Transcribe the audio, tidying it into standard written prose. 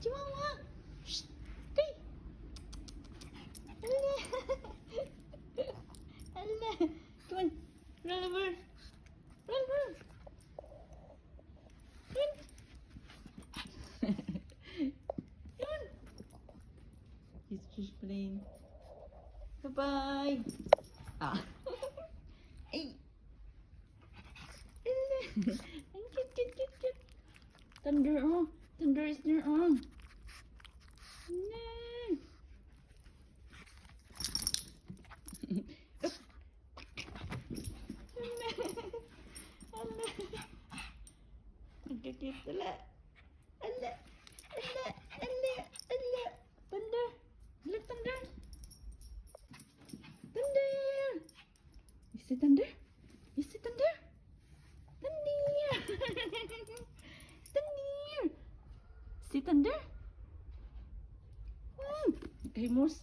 Chihuahua. Shh. Okay. Allah. Allah. Come on. Run over. Run, run. Run. Run. He's just playing. Bye-bye. Ah. Ay. Allah. Cute. Thunder, oh. Thunder is there, oh. No. Allah. Ang cute pala. Allah. Thunder. Look, thunder. Thunder. You see thunder? You see thunder? Thunder. Thunder. See thunder? Okay, Moose.